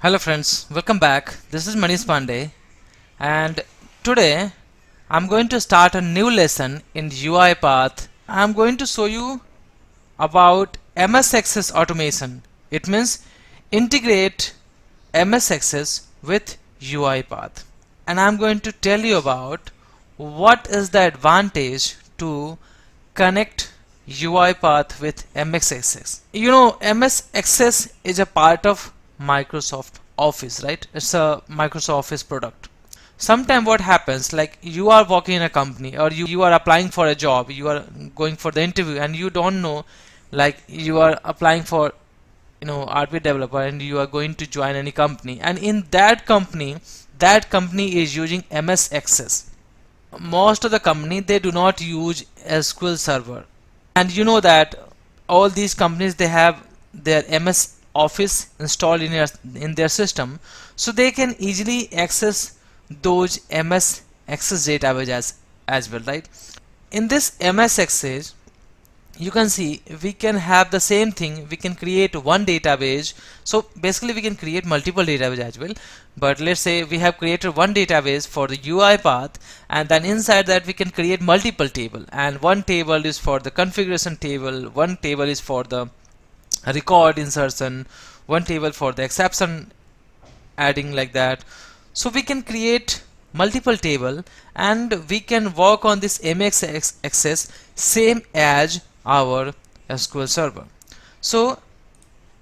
Hello friends, welcome back. This is Manish Pandey, and today I'm going to start a new lesson in UiPath. I'm going to show you about MS Access automation. It means integrate MS Access with UiPath. And I'm going to tell you about what is the advantage to connect UiPath with MS Access. You know, MS Access is a part of Microsoft Office, right? It's a Microsoft Office product. Sometimes what happens, like you are working in a company or you are applying for a job, you are going for the interview and you don't know, like you are applying for RPA developer and you are going to join any company, and in that company is using MS Access. Most of the company, they do not use SQL Server, and you know that all these companies, they have their MS Office installed in their system, so they can easily access those MS Access database as well, right? In this MS Access, you can see we can have the same thing. We can create one database. So basically we can create multiple database as well, but let's say we have created one database for the UiPath, and then inside that we can create multiple table, and one table is for the configuration table, one table is for the record insertion, one table for the exception adding, like that. So we can create multiple table and we can work on this MS Access same as our SQL Server. So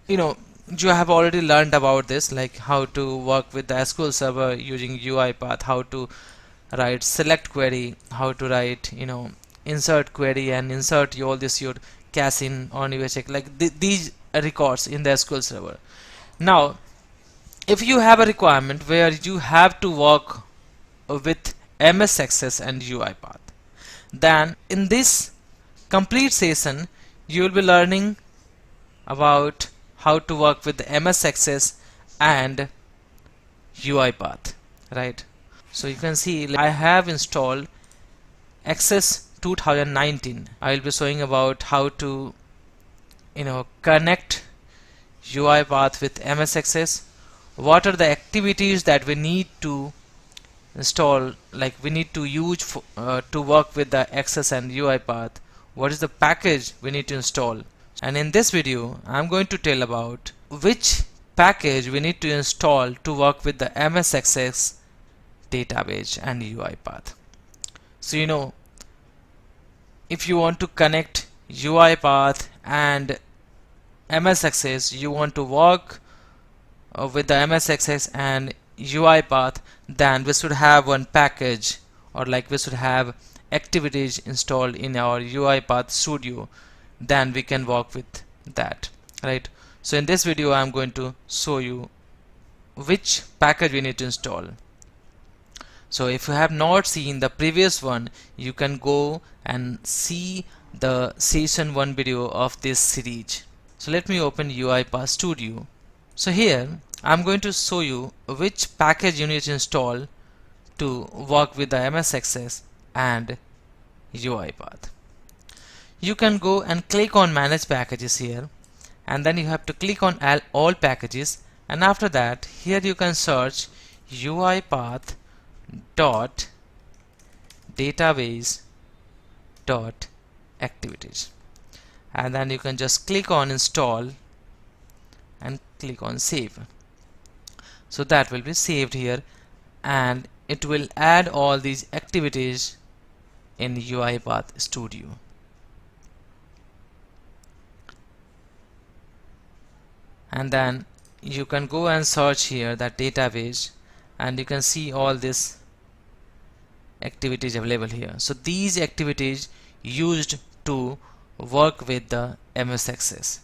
you have already learned about this, like how to work with the SQL Server using UiPath, how to write select query, how to write insert query and insert your caching on your check, like these records in the SQL Server. Now if you have a requirement where you have to work with MS Access and UiPath, then in this complete session you will be learning about how to work with the MS Access and UiPath, right? So you can see I have installed Access 2019. I will be showing about how to connect UiPath with MS Access. What are the activities that we need to install, like we need to use to work with the Access and UiPath? What is the package we need to install? And in this video I'm going to tell about which package we need to install to work with the MS Access database and UiPath. So if you want to connect UiPath and MS Access, you want to work with the MS Access and UiPath, then we should have one package, or like we should have activities installed in our UiPath Studio, then we can work with that, right? So in this video I'm going to show you which package we need to install. So if you have not seen the previous one, you can go and see the session 1 video of this series. So let me open UiPath Studio. So here I'm going to show you which package you need to install to work with the MS Access and UiPath. You can go and click on manage packages here, and then you have to click on all packages, and after that here you can search UiPath database.activities, and then you can just click on install and click on save. So that will be saved here, and it will add all these activities in UiPath Studio. And then you can go and search here that database, and you can see all these activities available here. So these activities used to work with the MS Access.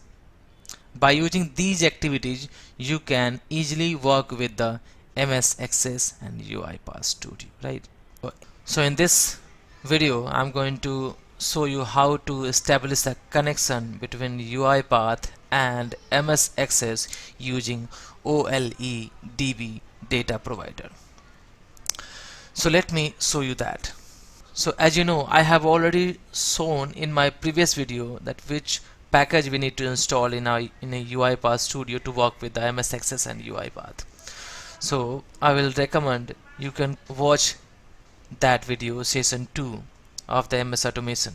By using these activities you can easily work with the MS Access and UiPath Studio, right? So in this video I'm going to show you how to establish a connection between UiPath and MS Access using OLEDB data provider. So let me show you that. So as you know, I have already shown in my previous video that which package we need to install in a UiPath Studio to work with the MS Access and UiPath. So I will recommend you can watch that video, session 2 of the MS automation.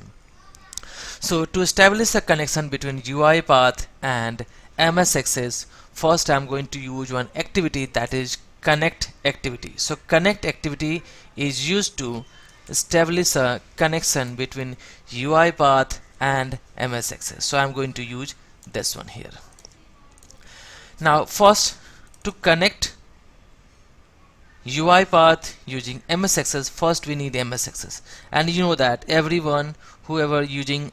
So to establish a connection between UiPath and MS Access, first I'm going to use one activity, that is Connect activity. So Connect activity is used to establish a connection between UiPath and MS Access. So I'm going to use this one here. Now first, to connect UiPath using MS Access, first we need MS Access, and you know that everyone, whoever using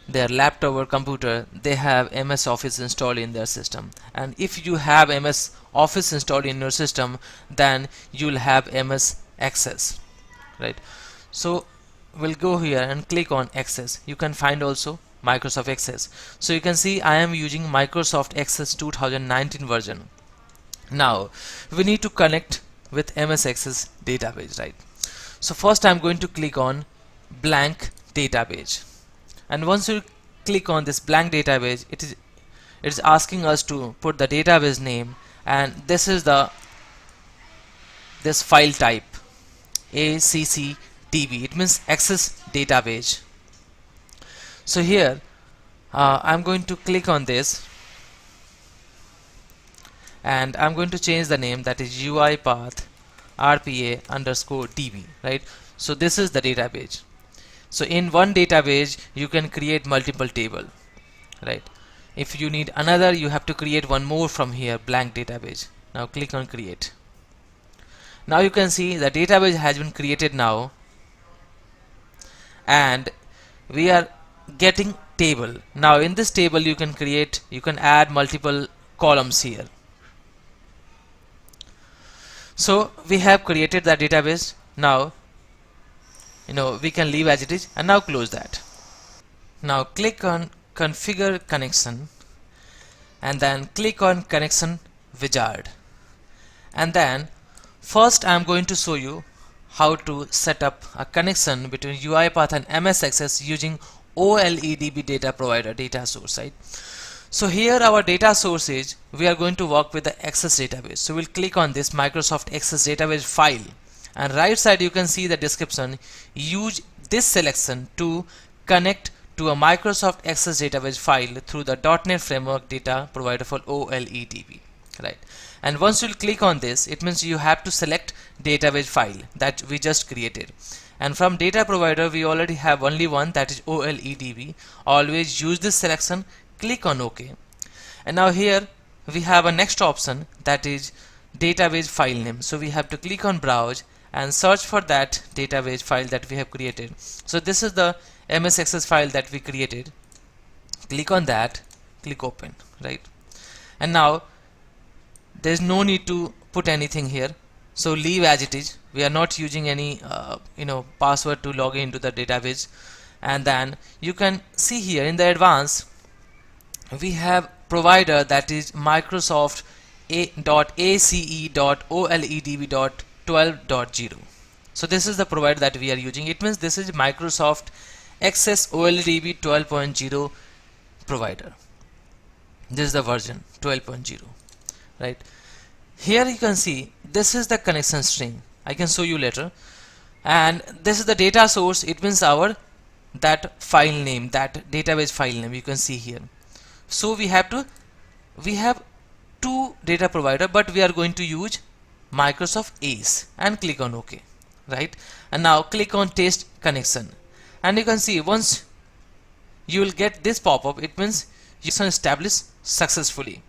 their laptop or computer, they have MS Office installed in their system, and if you have MS Office installed in your system, then you'll have MS Access, right? So we'll go here and click on Access. You can find also Microsoft Access. So you can see I am using Microsoft Access 2019 version. Now we need to connect with MS Access database, right? So first I'm going to click on blank database, and once you click on this blank database, it is asking us to put the database name, and this is this file type ACCDB. It means Access database. So here I'm going to click on this, and I'm going to change the name, that is UiPath RPA _ DB, right? So this is the database. So in one database you can create multiple table, right? If you need another, you have to create one more from here, blank database. Now click on create. Now you can see the database has been created now, and we are getting table. Now in this table you can add multiple columns here. So we have created the database. Now we can leave as it is, and now close that. Now click on configure connection, and then click on connection wizard, and then first I am going to show you how to set up a connection between UiPath and MS Access using OLEDB data provider data source, right? So here our data source is, we are going to work with the Access database. So we'll click on this Microsoft Access database file, and right side you can see the description, use this selection to connect to a Microsoft Access database file through the .NET Framework data provider for OLEDB, right? And once you click on this, it means you have to select database file that we just created, and from data provider we already have only one, that is OLEDB. Always use this selection, click on OK, and now here we have a next option, that is database file name. So we have to click on browse and search for that database file that we have created. So this is the MS Access file that we created. Click on that, click open, right? And now there's no need to put anything here, so leave as it is. We are not using any password to log into the database. And then you can see here in the advanced we have provider, that is Microsoft .ace.oledb.12.0. so this is the provider that we are using. It means this is Microsoft Access OLEDB 12.0 provider. This is the version 12.0, right? Here you can see this is the connection string. I can show you later. And this is the data source. It means that file name, that database file name, you can see here. So we have two data provider, but we are going to use Microsoft ACE, and click on OK, right? And now click on test connection, and you can see once you will get this pop-up, it means you can establish successfully.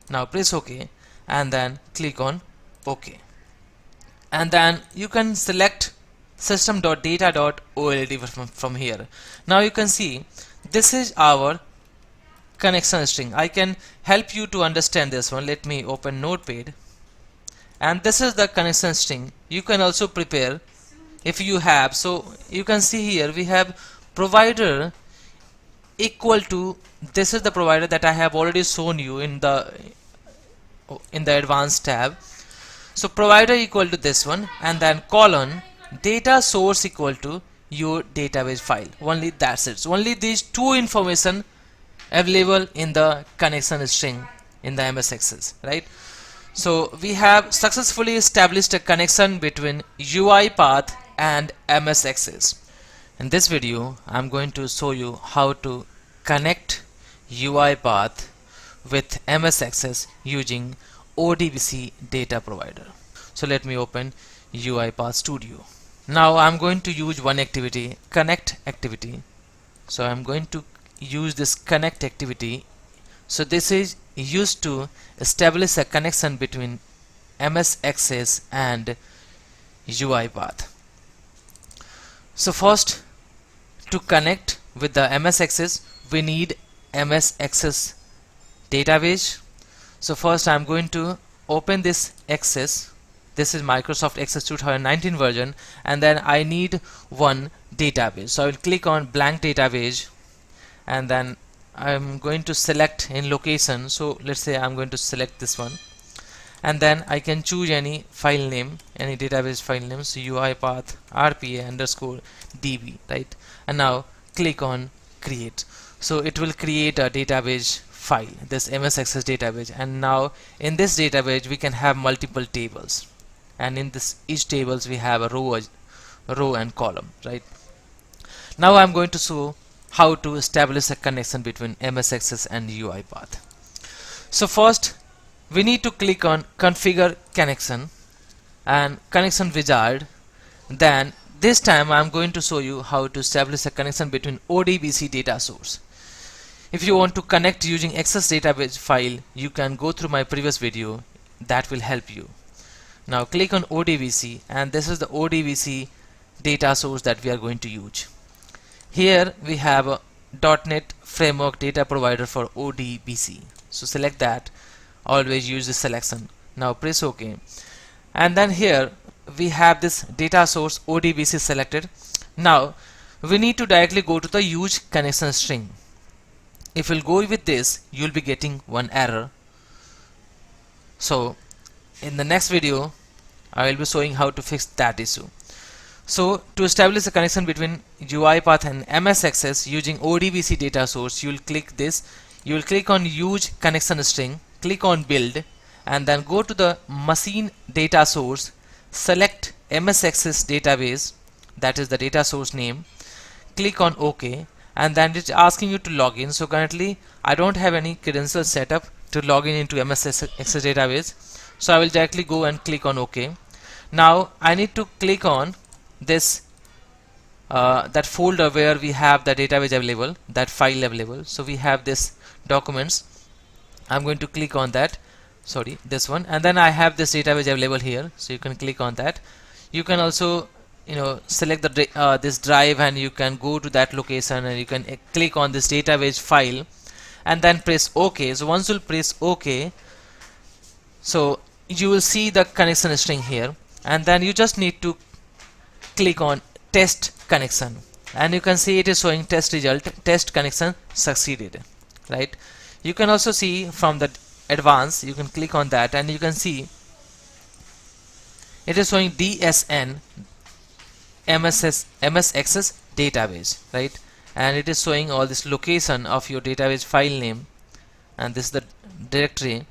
Now press OK, and then click on OK, and then you can select system.data.old from here. Now you can see this is our connection string. I can help you to understand this one. Let me open Notepad, and this is the connection string. You can also prepare if you have. So you can see here we have provider equal to, this is the provider that I have already shown you in the advanced tab. So provider equal to this one, and then colon data source equal to your database file. Only that's it. So only these two information available in the connection string in the MS Access, right? So we have successfully established a connection between UiPath and MS Access. In this video, I'm going to show you how to connect UiPath with MS Access using ODBC data provider. So let me open UiPath Studio. Now I'm going to use one activity, connect activity. So I'm going to use this connect activity. So this is used to establish a connection between MS Access and UiPath. So first, to connect with the MS Access, we need MS Access database. So first I'm going to open this Access. This is Microsoft Access 2019 version, and then I need one database. So I will click on blank database, and then I'm going to select in location. So let's say I'm going to select this one, and then I can choose any file name, any database file name. So UiPath RPA underscore DB, right? And now click on create. So it will create a database file, this MS Access database, and now in this database we can have multiple tables, and in this each tables we have a row and column, right? Now I'm going to show how to establish a connection between MS Access and UiPath. So first we need to click on configure connection and connection wizard. Then this time I'm going to show you how to establish a connection between ODBC data source. If you want to connect using Access database file, you can go through my previous video, that will help you. Now click on ODBC, and this is the ODBC data source that we are going to use. Here we have a .NET Framework data provider for ODBC. So select that, always use this selection. Now press OK. And then here we have this data source ODBC selected. Now we need to directly go to the use connection string. If you'll go with this, you'll be getting one error. So in the next video I will be showing how to fix that issue. So to establish a connection between UiPath and MS Access using ODBC data source, you will click this. You will click on use connection string, click on build, and then go to the machine data source, select MS Access database, that is the data source name, click on OK, and then it's asking you to log in. So currently I don't have any credentials set up to log in into MS Access database, so I will directly go and click on OK. Now I need to click on this that folder where we have the database available, that file available. So we have this documents. I'm going to click on that, sorry, this one, and then I have this database available here, so you can click on that. You can also select the this drive, and you can go to that location, and you can click on this database file and then press OK. So once you press OK, so you will see the connection string here, and then you just need to click on test connection, and you can see it is showing test result, test connection succeeded, right? You can also see from the advanced, you can click on that, and you can see it is showing DSN MS Access database, right? And it is showing all this location of your database file name, and this is the directory.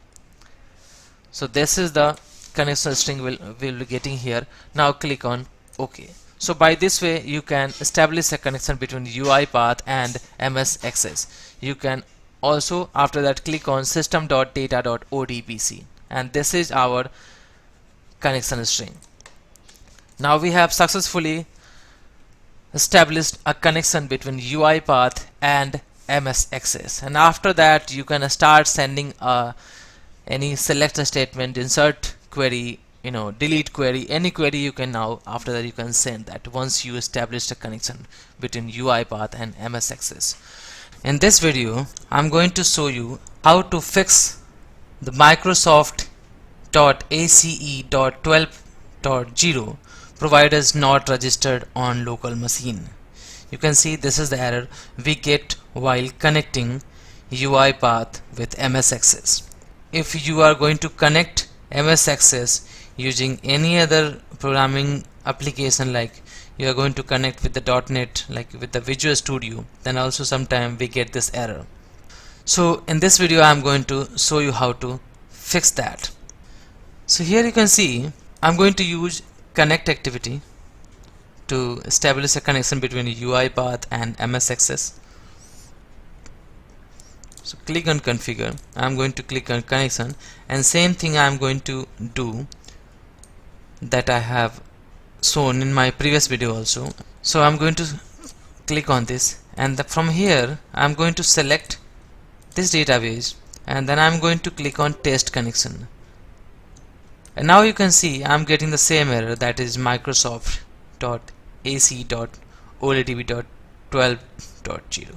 So this is the connection string we'll be getting here. Now click on OK. So by this way you can establish a connection between UiPath and MS Access. You can also after that click on system.data.odbc, and this is our connection string. Now we have successfully established a connection between UiPath and MS Access, and after that you can start sending any select statement, insert query, delete query, any query you can. Now after that you can send that once you established a connection between UiPath and MS Access. In this video I'm going to show you how to fix the Microsoft.ace.12.0 providers not registered on local machine. You can see this is the error we get while connecting UiPath with MS Access. If you are going to connect MS Access using any other programming application like you are going to connect with the .NET, like with the Visual Studio, then also sometime we get this error. So in this video I'm going to show you how to fix that. So here you can see I'm going to use connect activity to establish a connection between UiPath and MS Access. So click on configure. I'm going to click on connection, and same thing I'm going to do that I have shown in my previous video also. So I'm going to click on this, and from here I'm going to select this database, and then I'm going to click on test connection. And now you can see I'm getting the same error, that is Microsoft.ac.oledb.12.0,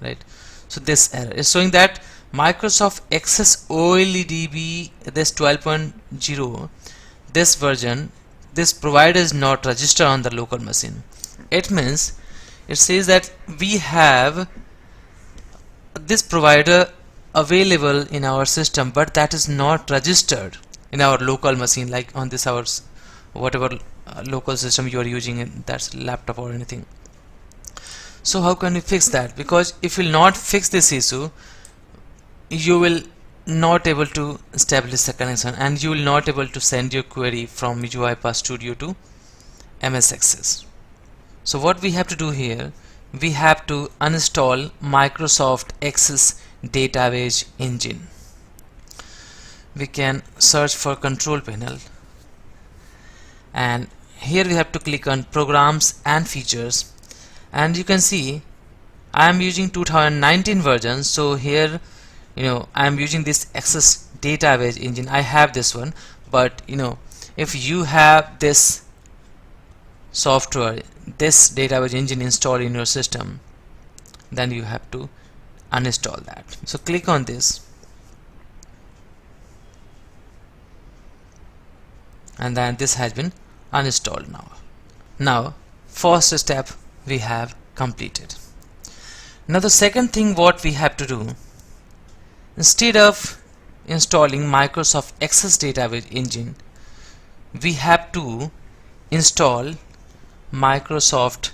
right? So this error is showing that Microsoft Access OLEDB, this 12.0, this version, this provider is not registered on the local machine. It means it says that we have this provider available in our system, but that is not registered in our local machine, like on this ours whatever local system you are using, that's laptop or anything. So how can we fix that? Because if you will not fix this issue, you will not able to establish the connection, and you will not able to send your query from UiPath Studio to MS Access. So what we have to do here, we have to uninstall Microsoft Access database engine. We can search for control panel, and here we have to click on programs and features, and you can see I am using 2019 version. So here I am using this Access database engine. I have this one, but if you have this software, this database engine installed in your system, then you have to uninstall that. So click on this, and then this has been uninstalled now. Now first step we have completed. Now the second thing what we have to do, instead of installing Microsoft Access database engine, we have to install Microsoft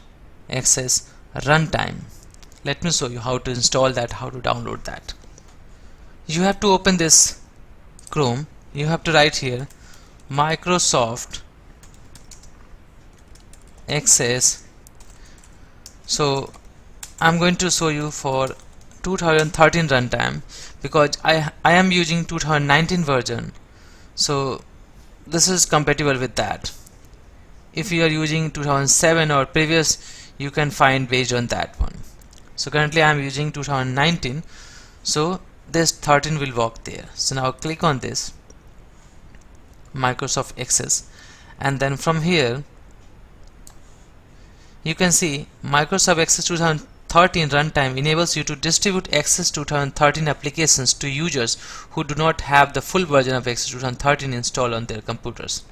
Access Runtime. Let me show you how to install that, how to download that. You have to open this Chrome. You have to write here Microsoft Access. So I'm going to show you for 2013 runtime, because I am using 2019 version, so this is compatible with that. If you are using 2007 or previous, you can find based on that one. So currently I am using 2019, so this 13 will work there. So now click on this Microsoft Access, and then from here you can see Microsoft Access 2013 runtime enables you to distribute Access 2013 applications to users who do not have the full version of Access 2013 installed on their computers.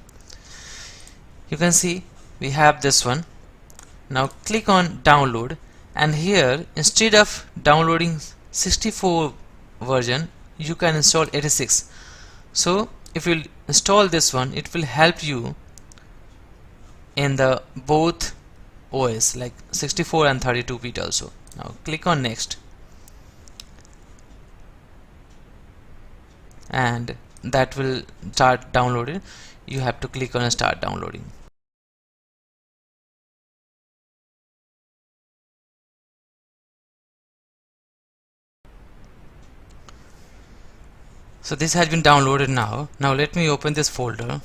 You can see we have this one. Now click on download, and here instead of downloading 64 version, you can install 86. So if you install this one, it will help you in the both OS, like 64 and 32-bit also. Now click on next, and that will start downloading. You have to click on start downloading. So this has been downloaded now. Now let me open this folder,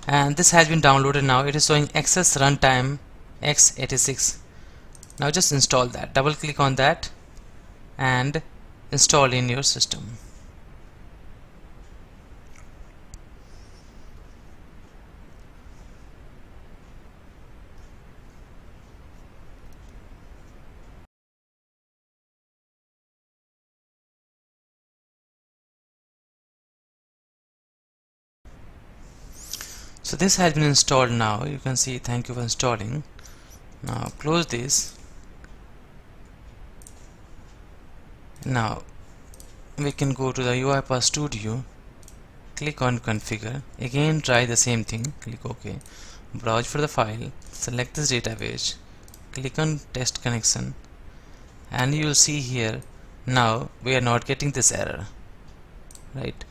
and this has been downloaded now. It is showing Access Runtime x86. Now just install that. Double click on that and install in your system. So this has been installed now. You can see, thank you for installing. Now close this. Now we can go to the UiPath Studio, click on configure, again try the same thing, click OK. browse for the file, select this database, click on test connection, and you will see here now we are not getting this error, right?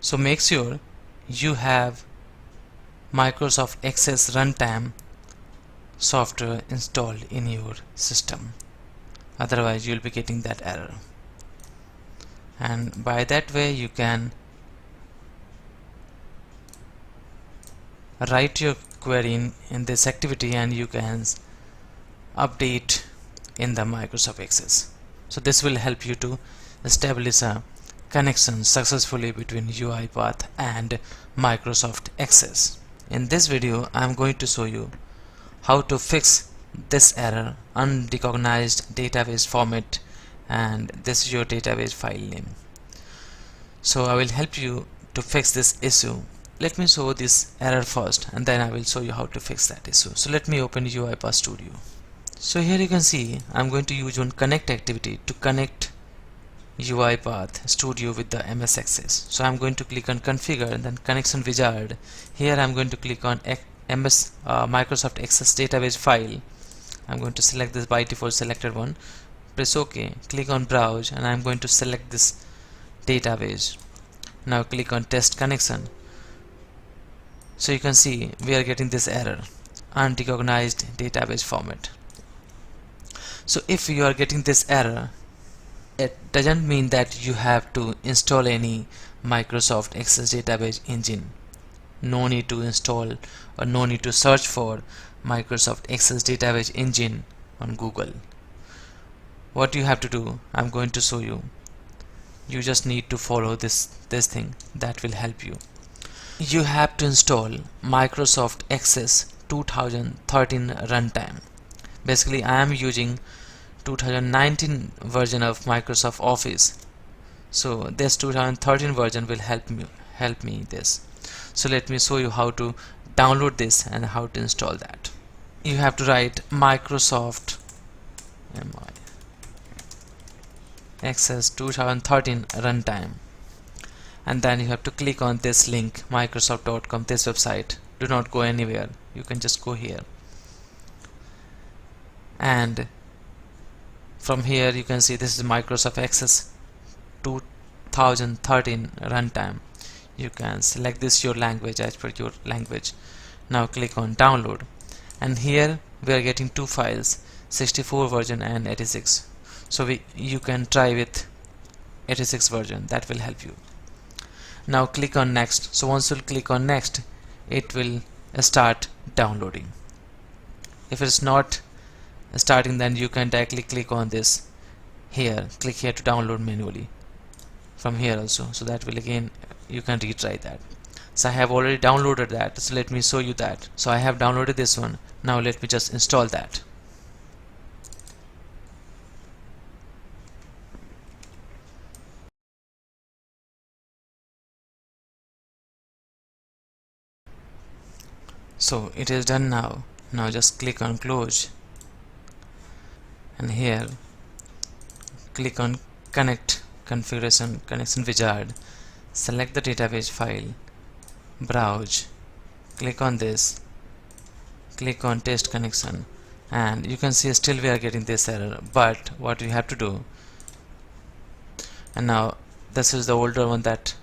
So make sure you have Microsoft Access Runtime software installed in your system, otherwise you will be getting that error. And by that way you can write your query in this activity and you can update in the Microsoft Access. So this will help you to establish a connection successfully between UiPath and Microsoft Access. In this video I am going to show you how to fix this error, unrecognized database format, and this is your database file name. So I will help you to fix this issue. Let me show this error first and then I will show you how to fix that issue. So let me open UiPath Studio. So here you can see I'm going to use one connect activity to connect UiPath Studio with the MS Access. So I'm going to click on configure and then connection wizard. Here I'm going to click on Microsoft Access database file. I'm going to select this by default selected one, press OK, click on browse, and I'm going to select this database. Now click on test connection. So you can see we are getting this error, unrecognized database format. So if you are getting this error, it doesn't mean that you have to install any Microsoft Access database engine. No need to install or no need to search for Microsoft Access database engine on Google. What you have to do, I'm going to show you. You just need to follow this thing that will help you. You have to install Microsoft Access 2013 Runtime. Basically I am using 2019 version of Microsoft Office, so this 2013 version will help me this. So let me show you how to download this and how to install that. You have to write Microsoft Access 2013 Runtime, and then you have to click on this link, microsoft.com, this website. Do not go anywhere, you can just go here, and from here you can see this is Microsoft Access 2013 Runtime. You can select this your language as per your language. Now click on download, and here we are getting two files, 64 version and 86. So you can try with 86 version, that will help you. Now click on next. So once you click on next, it will start downloading. If it's not starting, then you can directly click on this here, click here to download manually from here also. So that will again, you can retry that. So I have already downloaded that, so let me show you that. So I have downloaded this one. Now let me just install that. So it is done now. Now just click on close, and here click on connect configuration connection wizard, select the database file, browse, click on this, click on test connection, and you can see still we are getting this error. But what you have to do, and now this is the older one, that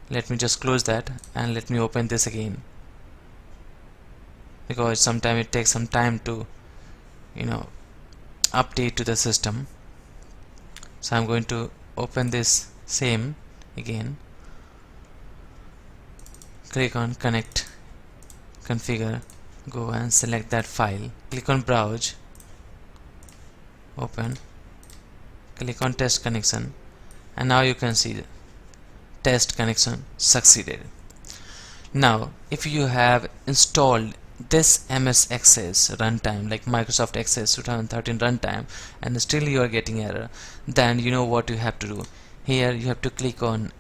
let me just close that and let me open this again, because sometimes it takes some time to update to the system. So I'm going to open this same again, click on connect configure, go and select that file, click on browse, open, click on test connection, and now you can see the test connection succeeded. Now if you have installed this MS Access runtime, like Microsoft Access 2013 runtime, and still you are getting error, then you know what you have to do. Here you have to click on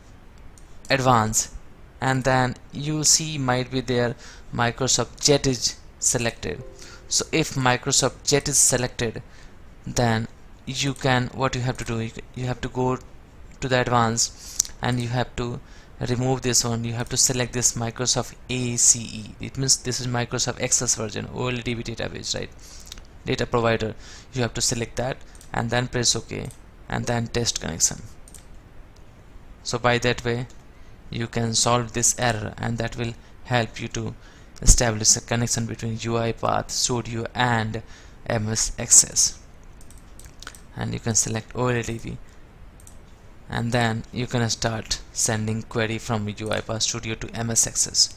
advanced, and then you see might be there Microsoft Jet is selected. So if Microsoft Jet is selected, then you can, what you have to do, you have to go to the advanced and you have to remove this one, you have to select this Microsoft ACE. It means this is Microsoft Access version, OLEDB database, right? Data provider. You have to select that and then press OK and then test connection. So by that way you can solve this error, and that will help you to establish a connection between UiPath Studio and MS Access. And you can select OLEDB, and then you can start sending query from UiPath Studio to MS Access.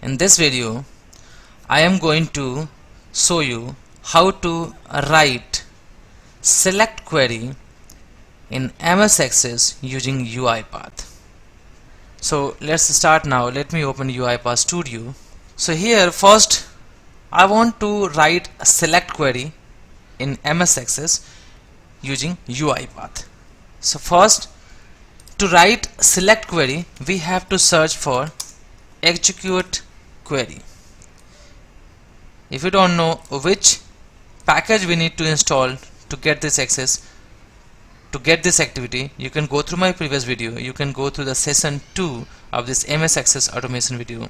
In this video I am going to show you how to write select query in MS Access using UiPath. So let's start now. Let me open UiPath Studio. So here first I want to write a select query in MS Access using UiPath. So first, to write select query we have to search for execute query. If you don't know which package we need to install to get this access, to get this activity, you can go through my previous video. You can go through the session 2 of this MS Access automation video.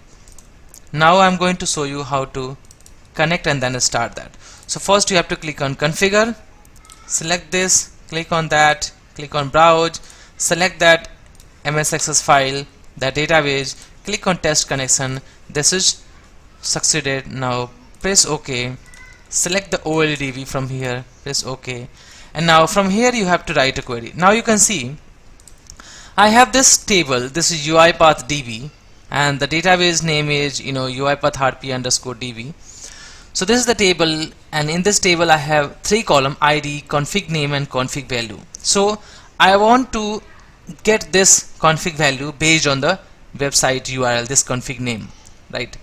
Now I'm going to show you how to connect and then start that. So first you have to click on configure, select this, click on that, click on browse, select that MS Access file, the database, click on test connection. This is succeeded. Now press OK, select the OLEDB from here, press OK, and now from here you have to write a query. Now you can see I have this table. This is UiPath DB, and the database name is UiPath RPA_DB. So this is the table, and in this table I have 3 columns: ID, config name, and config value. So I want to get this config value based on the website URL, this config name, right?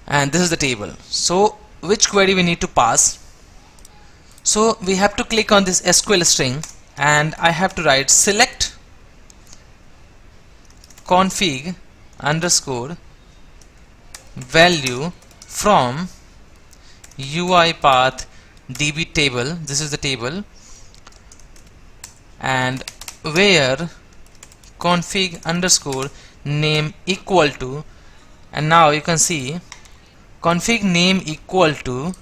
And this is the table. So which query we need to pass? So we have to click on this SQL string, and I have to write select config underscore value from UiPath DB table. This is the table, and where config underscore name equal to, and now you can see config name equal to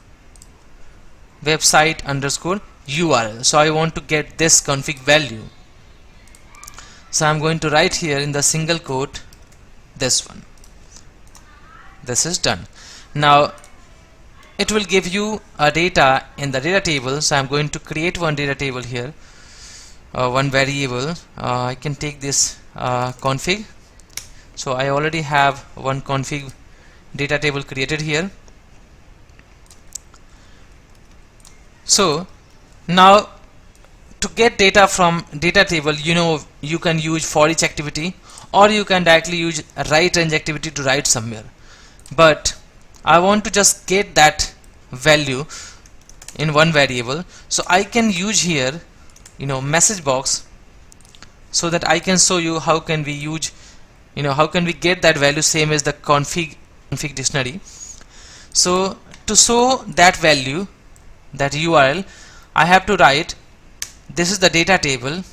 website underscore URL. So I want to get this config value. So I'm going to write here in the single quote this one. This is done. Now it will give you a data in the data table. So I'm going to create one data table here, one variable. I can take this config. So I already have one config data table created here. So now to get data from data table, you can use for each activity, or you can directly use a write range activity to write somewhere. But I want to just get that value in one variable, so I can use here message box, so that I can show you how can we use how can we get that value same as the config dictionary. So to show that value, that URL, I have to write this is the data table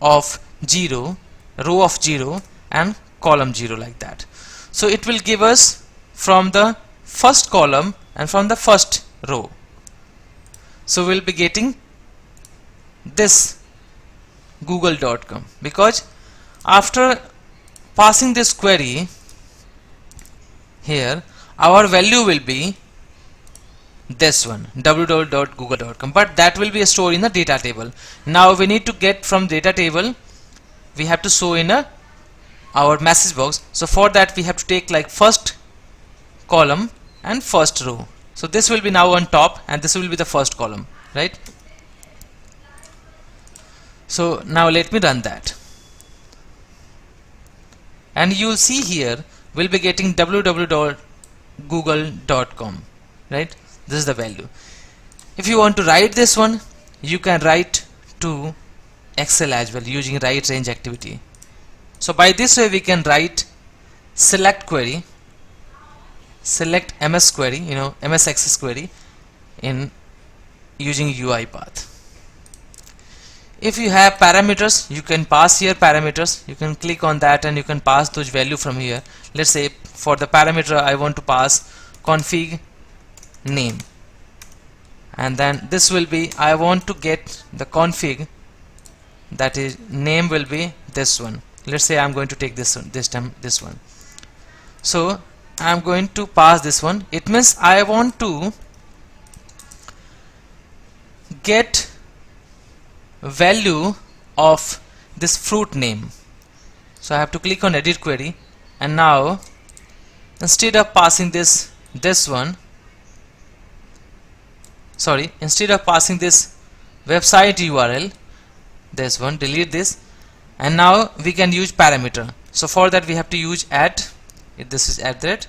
of 0, row of 0 and column 0, like that. So it will give us from the first column and from the first row. So we'll be getting this google.com, because after passing this query here, our value will be this one, www.google.com, but that will be stored in the data table. Now we need to get from data table, we have to show in our message box. So for that we have to take like first column and first row. So this will be now on top, and this will be the first column, right? So now let me run that, and you'll see here we'll be getting www.google.com, right? This is the value. If you want to write this one, you can write to Excel as well using write range activity. So by this way we can write select query, select MS query, MS Access query in using UiPath. If you have parameters, you can pass here parameters. You can click on that and you can pass those value from here. Let's say for the parameter I want to pass config name, and then this will be, I want to get the config, that is name will be this one. Let's say I'm going to take this one, this time this one. So I'm going to pass this one. It means I want to get value of this fruit name. So I have to click on edit query, and now instead of passing this instead of passing this website URL, this one, delete this, and now we can use parameter. So for that we have to use add, this is add that,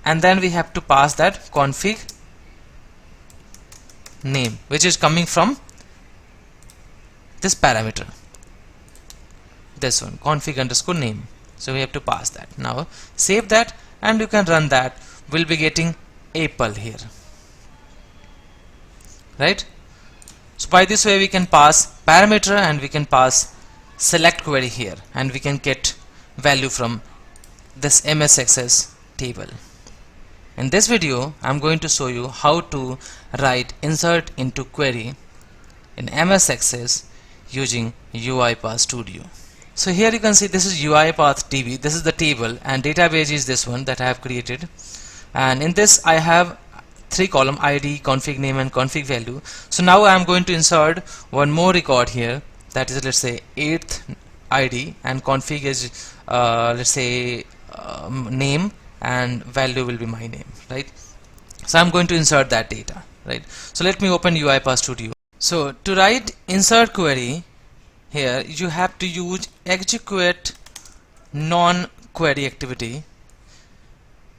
and then we have to pass that config name, which is coming from this parameter, this one, config underscore name. So we have to pass that. Now save that and you can run that. We'll be getting apple here, right? So by this way we can pass parameter and we can pass select query here, and we can get value from this MS Access table. In this video I'm going to show you how to write insert into query in MS Access using UiPath Studio. So here you can see this is UiPath DB, this is the table, and database is this one that I have created, and in this I have 3 column, ID, config name and config value. So now I am going to insert one more record here, that is, let's say 8th ID, and config is let's say name, and value will be my name, right? So I'm going to insert that data, right? So let me open UiPath Studio. So to write insert query here, you have to use execute non-query activity.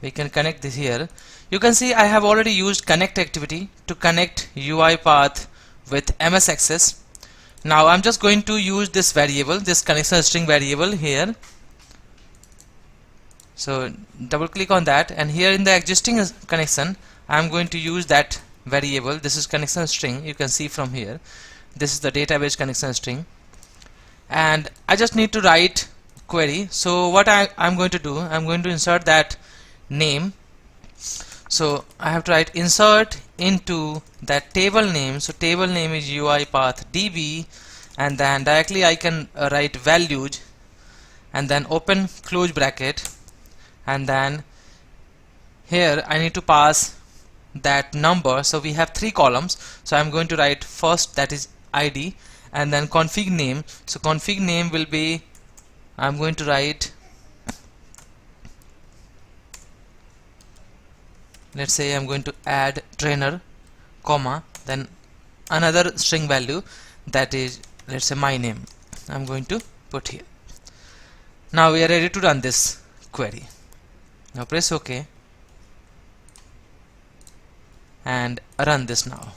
We can connect this here. You can see I have already used connect activity to connect UiPath with MS Access. Now I'm just going to use this variable, this connection string variable here. So double click on that, and here in the existing connection I'm going to use that variable. This is connection string, you can see from here. This is the database connection string, and I just need to write query. So what I'm going to do, I'm going to insert that name. So I have to write insert into that table name. So table name is UiPath DB, and then directly I can write values, and then open close bracket, and then here I need to pass that number. So we have 3 columns, so I'm going to write first, that is ID, and then config name. So config name will be, I'm going to write, let's say I'm going to add trainer, comma, then another string value, that is, let's say my name, I'm going to put here. Now we are ready to run this query. Now press OK and run this now.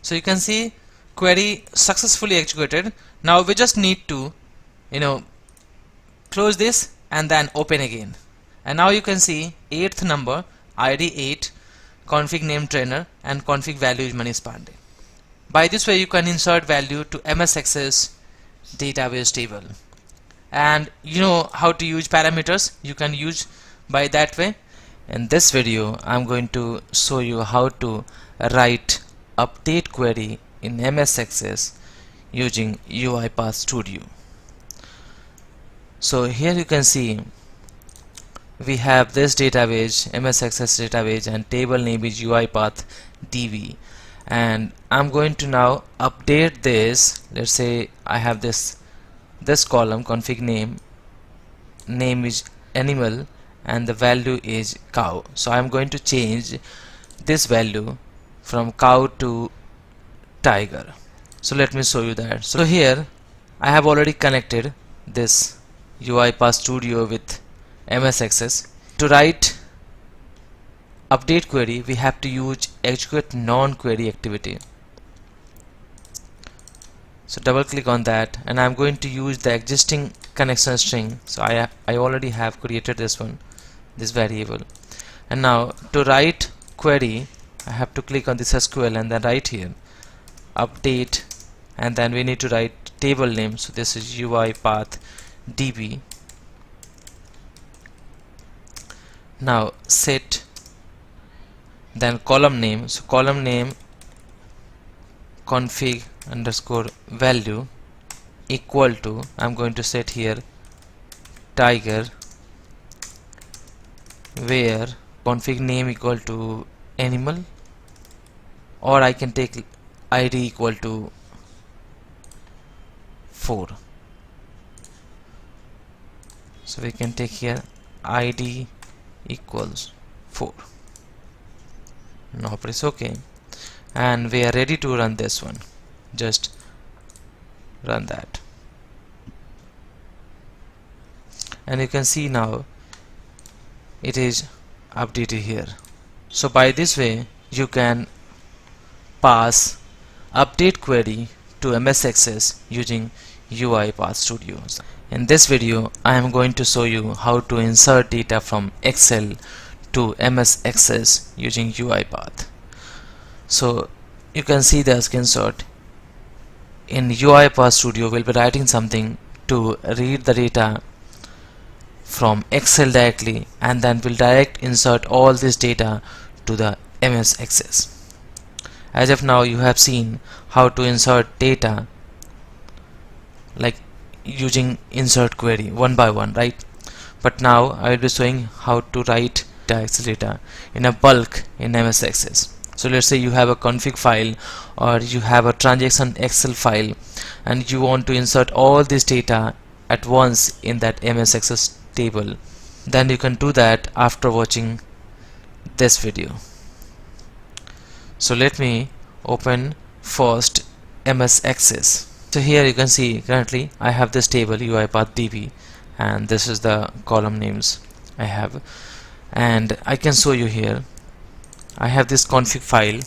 So you can see query successfully executed. Now we just need to close this and then open again, and now you can see 8th number, ID 8, config name trainer, and config value is Manish Pandey. By this way you can insert value to MS Access database table, and you know how to use parameters, you can use by that way. In this video I'm going to show you how to write update query in MS Access using UiPath Studio. So here you can see we have this database, MS Access database, and table name is UiPath DB, and I'm going to now update this. Let's say I have this column, config name is animal, and the value is cow. So I'm going to change this value from cow to tiger. So let me show you that. So here I have already connected this UiPath Studio with MS Access. To write update query we have to use execute non-query activity. So double click on that, and I'm going to use the existing connection string. So I already have created this one, this variable, and now to write query I have to click on this SQL and then write here update, and then we need to write table name. So this is UiPath DB. Now set, then column name. So column name config underscore value equal to, I'm going to set here tiger, where config name equal to animal, or I can take id equal to 4. So we can take here id equals 4. Now press OK, and we are ready to run this one. Just run that, and you can see now it is updated here. So by this way you can pass update query to MS Access using UiPath Studio. In this video I am going to show you how to insert data from Excel to MS Access using UiPath. So you can see the screenshot. In UiPath Studio we'll be writing something to read the data from Excel directly, and then we'll direct insert all this data to the MS Access. As of now you have seen how to insert data like using insert query one by one, right? But now I will be showing how to write the Excel data in a bulk in MS Access. So let's say you have a config file or you have a transaction Excel file and you want to insert all this data at once in that MS Access table. Then you can do that after watching this video. So let me open first MS Access. So here you can see currently I have this table UiPath DB, and this is the column names I have, and I can show you here I have this config file.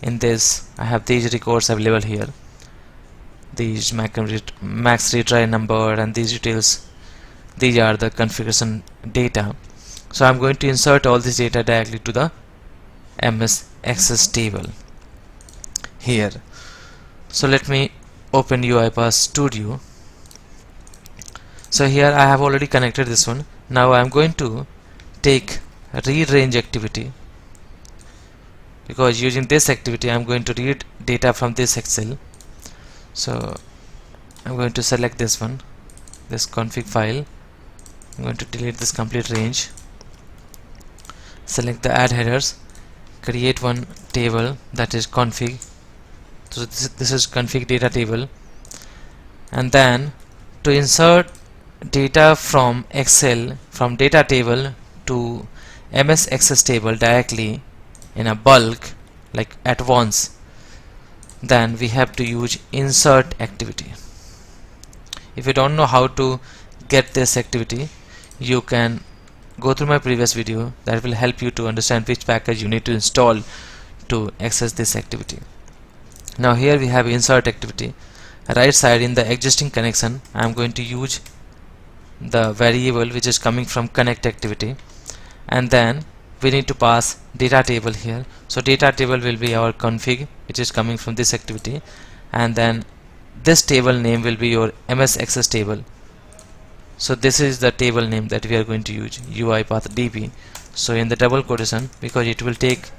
In this I have these records available here, these max retry number and these details. These are the configuration data. So I'm going to insert all this data directly to the MS Access table here. So let me open UiPath Studio. So here I have already connected this one. Now I'm going to take read range activity, because using this activity I'm going to read data from this Excel. So I'm going to select this one, this config file. I'm going to delete this complete range, select the add headers, create one table that is config. So this is config data table, and then to insert data from Excel from data table to MS Access table directly in a bulk, like at once, then we have to use insert activity. If you don't know how to get this activity, you can go through my previous video that will help you to understand which package you need to install to access this activity. Now here we have insert activity. Right side in the existing connection I am going to use the variable which is coming from connect activity, and then we need to pass data table here. So data table will be our config which is coming from this activity, and then this table name will be your MS Access table. So this is the table name that we are going to use, UiPath DB. So in the double quotation, because it will take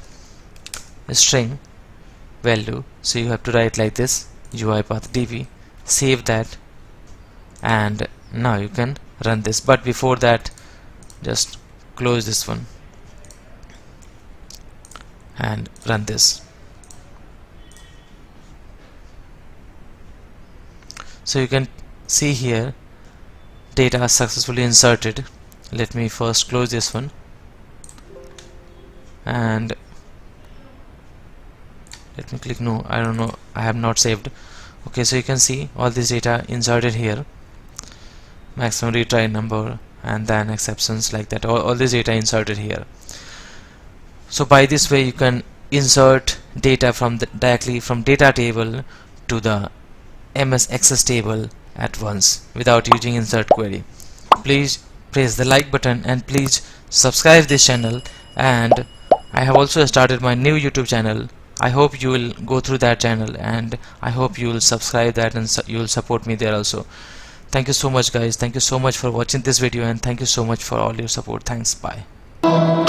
a string value, so you have to write like this, UiPath DB. Save that, and now you can run this. But before that, just close this one and run this. So you can see here data successfully inserted. Let me first close this one, and let me click no, I don't know, I have not saved. Okay, so you can see all this data inserted here, maximum retry number and then exceptions, like that, all this data inserted here. So by this way you can insert data from directly from data table to the MS Access table at once without using insert query. Please press the like button and please subscribe this channel and I have also started my new YouTube channel. I hope you will go through that channel, and I hope you will subscribe that, and you will support me there also. Thank you so much guys. Thank you so much for watching this video, and thank you so much for all your support. Thanks. Bye.